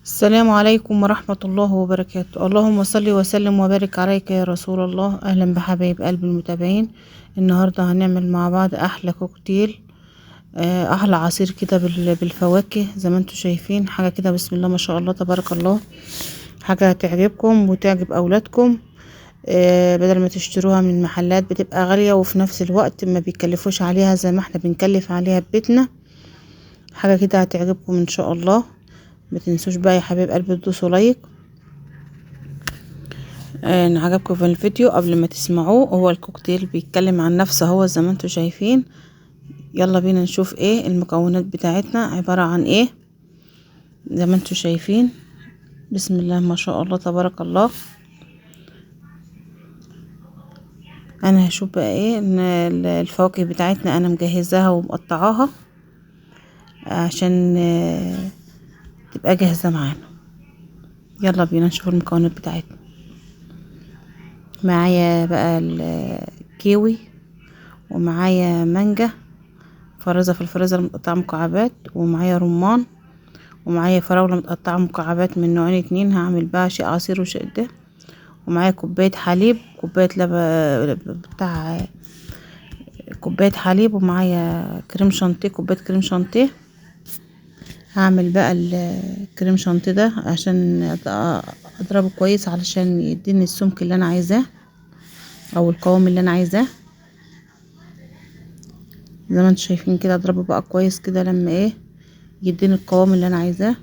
السلام عليكم ورحمة الله وبركاته. اللهم صل وسلم وبارك عليك يا رسول الله. أهلا بحبايب قلب المتابعين. النهاردة هنعمل مع بعض أحلى كوكتيل، أحلى عصير كده بالفواكه زي ما انتوا شايفين. حاجة كده بسم الله ما شاء الله تبارك الله، حاجة هتعجبكم وتعجب أولادكم. بدل ما تشتروها من محلات بتبقى غالية، وفي نفس الوقت ما بيكلفوش عليها زي ما احنا بنكلف عليها ببيتنا. حاجة كده هتعجبكم إن شاء الله. ما تنسوش بقى يا حبايب قلبي تدوسوا لايك ان عجبكم في الفيديو. قبل ما تسمعوه، هو الكوكتيل بيتكلم عن نفسه هو زي ما انتوا شايفين. يلا بينا نشوف ايه المكونات بتاعتنا عبارة عن ايه. زي ما انتوا شايفين بسم الله ما شاء الله تبارك الله. انا هشوف بقى ايه ان الفواكه بتاعتنا انا مجهزاها ومقطعاها عشان تبقى جاهزة معانا. يلا بينا نشوف المكونات بتاعتنا. معايا بقى الكيوي، ومعايا مانجا فرزة في الفريزر متقطعة مكعبات، ومعايا رمان، ومعايا فراولة متقطعة مكعبات من نوعين اتنين، هعمل بقى شيء عصير وشيء ده. ومعايا كوباية حليب، كوباية بتاع كوباية حليب، ومعايا كريم شانتيه، كوباية كريم شانتيه. هعمل بقى الكريم شانتيه ده عشان اضربه كويس علشان يديني السمك اللي انا عايزاه او القوام اللي انا عايزاه. زي ما انتم شايفين كده اضربه بقى كويس كده لما ايه يديني القوام اللي انا عايزاه.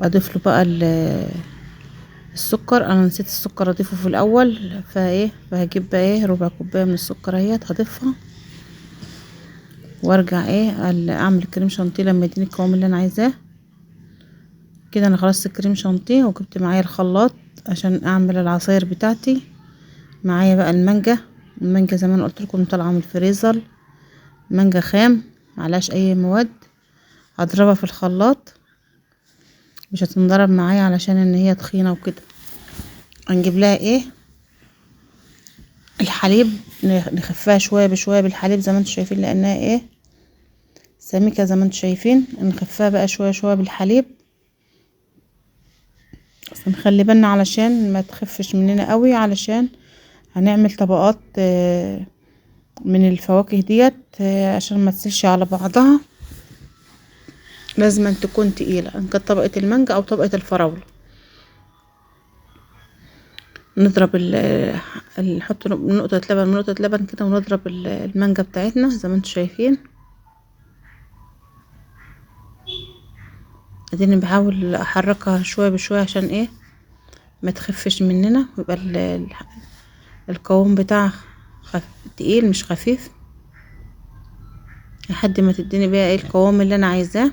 اضيف له بقى السكر. انا نسيت السكر اضيفه في الاول، فهجيب بقى ربع كوبايه من السكر اهيت هضيفها، وارجع اعمل الكريم شانتيه لما يديني القوام اللي انا عايزاه. كده انا خلصت الكريم شانتيه وجبت معايا الخلاط عشان اعمل العصاير بتاعتي. معايا بقى المانجا زي ما انا قلت لكم طالعه من الفريزر، مانجا خام معلهاش اي مواد. هضربها في الخلاط، مش هتنضرب معايا علشان ان هي تخينه وكده. هنجيب لها الحليب، نخفها شويه بشويه بالحليب زي ما انتم شايفين لانها سميكه زي ما انتم شايفين. نخفها بقى شويه شويه بالحليب، بس نخلي بالنا علشان ما تخفش مننا قوي، علشان هنعمل طبقات من الفواكه ديت عشان ما تسيلش على بعضها. لازم أن تكون تقيله، ان كانت طبقه المانجا او طبقه الفراوله. نضرب نحط نقطه لبن من نقطه لبن كده، ونضرب المانجا بتاعتنا زي ما انتم شايفين. اديني بحاول احركها شويه بشويه عشان ما تخفش مننا، ويبقى القوام بتاعها تقيل مش خفيف، لحد ما تديني بقى القوام اللي انا عايزاه.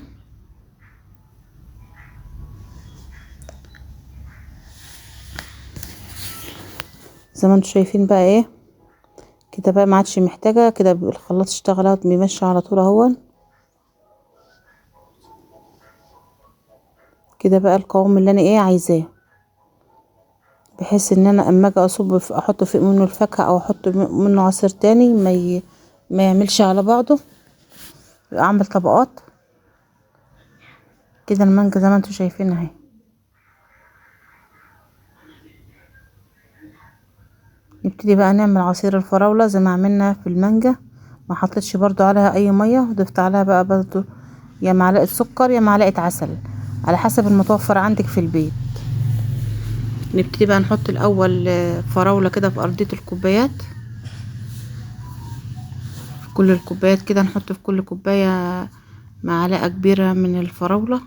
زي ما انتم شايفين بقى كده بقى ما عادش محتاجه كده، الخلاط اشتغل بيمشي على طول اهو. كده بقى القوام اللي انا عايزاه، بحيث ان انا اما اجي اصب احط فيه منه الفاكهه او احط منه عصير تاني ما يعملش على بعضه، اعمل طبقات كده. المانجا زي ما انتم شايفين اهي. نبتدي بقى نعمل عصير الفراولة زي ما عملنا في المانجا. ما حطيتش برضو عليها اي مية، وضفت عليها بقى برضو يا معلقة سكر يا معلقة عسل على حسب المتوفر عندك في البيت. نبتدي بقى نحط الاول فراولة كده في ارضية الكوبايات. في كل الكوبايات كده نحط في كل كوباية معلقة كبيرة من الفراولة.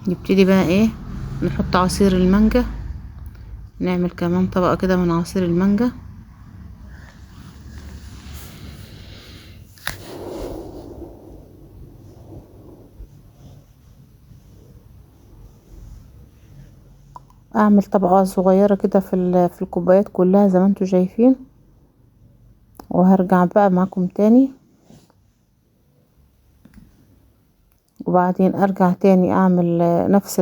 نبتدي بقى نحط عصير المانجا، نعمل كمان طبقة كده من عصير المانجا. اعمل طبقة صغيرة كده في الكوبايات كلها زي ما انتوا شايفين، وهرجع بقى معاكم تاني، وبعدين ارجع تاني اعمل نفس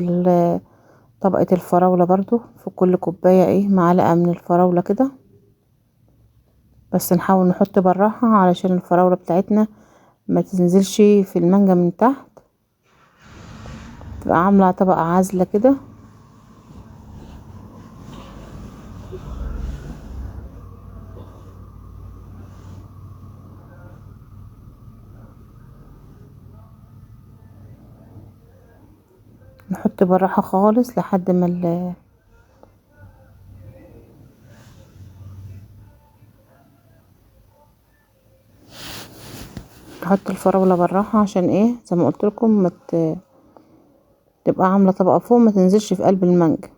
طبقة الفراولة برضو في كل كوباية ايه معلقة من الفراولة كده، بس نحاول نحط بالراحة علشان الفراولة بتاعتنا ما تنزلش في المانجا من تحت، تبقى عاملة طبقة عازلة كده. نحط بالراحة خالص لحد ما نحط الفراولة بالراحة عشان ايه زي ما قلت لكم تبقى عاملة طبقة فوق ما تنزلش في قلب المانجا.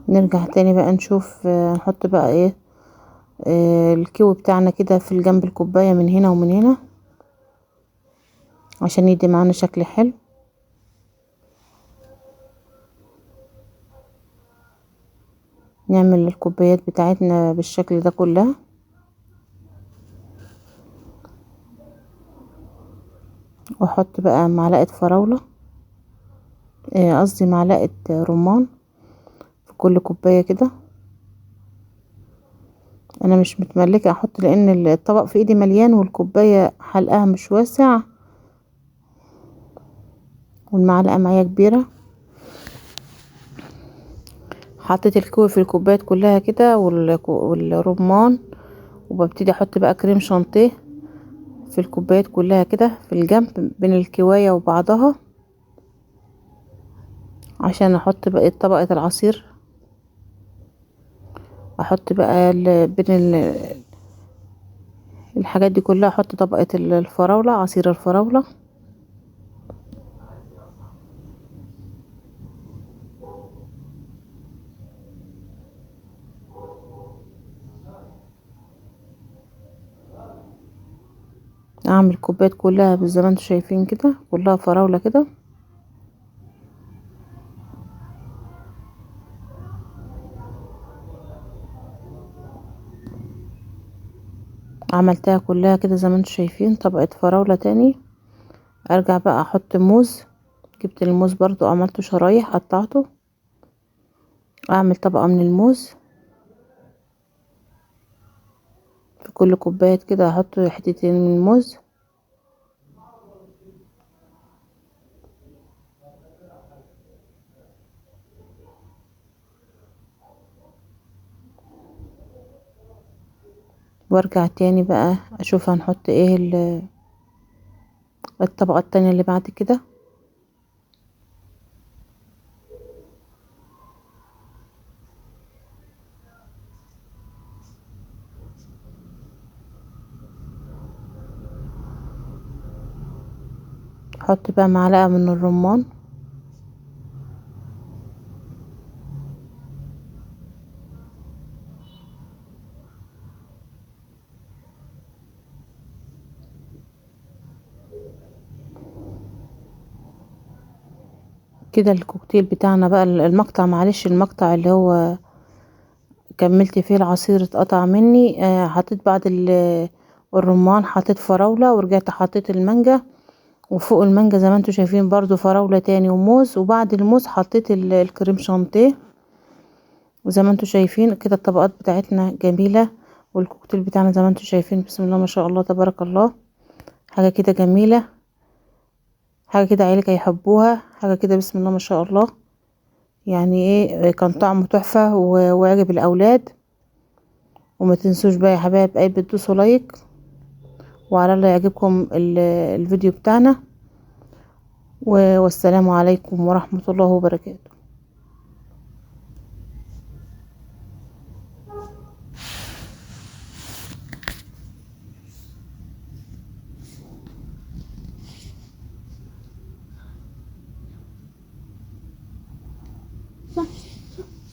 نرجع تاني بقى نشوف نحط بقى ايه الكيوي بتاعنا كده في الجنب الكوباية من هنا ومن هنا عشان يدي معانا شكل حلو. نعمل الكوبايات بتاعتنا بالشكل ده كلها. واحط بقى معلقة فراولة قصدي معلقة رمان في كل كوباية كده. انا مش متملكة احط لان الطبق في ايدي مليان والكوباية حلقها مش واسع والمعلقة معايا كبيرة. حطيت الكوي في الكوبايات كلها كده والرمان، وببتدي احط بقى كريم شانتيه في الكوبايات كلها كده في الجنب بين الكواية وبعضها عشان احط بقى طبقة العصير. احط بقى بين الحاجات دي كلها احط طبقة الفراولة عصير الفراولة. اعمل الكوبايات كلها زي ما انتم شايفين كده كلها فراولة كده. عملتها كلها كده زي ما انتم شايفين طبقة فراولة تاني. ارجع بقى احط موز، جبت الموز برضو عملته شرايح قطعته. اعمل طبقة من الموز في كل كوباية كده احط حتتين من الموز. وارجع تاني بقى اشوف هنحط ايه الطبقة التانية اللي بعد كده. احط بقى معلقة من الرمان. كده الكوكتيل بتاعنا بقى المقطع معلش المقطع اللي هو كملت فيه العصير اتقطع مني. حطيت بعد الرمان حطيت فراولة ورجعت حطيت المانجا، وفوق المانجا زي ما انتم شايفين برضو فراولة تاني وموز، وبعد الموز حطيت الكريم شانتيه. وزي ما انتم شايفين كده الطبقات بتاعتنا جميلة، والكوكتيل بتاعنا زي ما انتم شايفين بسم الله ما شاء الله تبارك الله. حاجة كده جميلة، حاجة كده عيالك هيحبوها، حاجة كده بسم الله ما شاء الله. يعني ايه كان طعمه تحفة وعجب الاولاد. وما تنسوش بقى يا حبايب قلبي تدوسوا لايك، وعلى الله يعجبكم الفيديو بتاعنا. والسلام عليكم ورحمة الله وبركاته.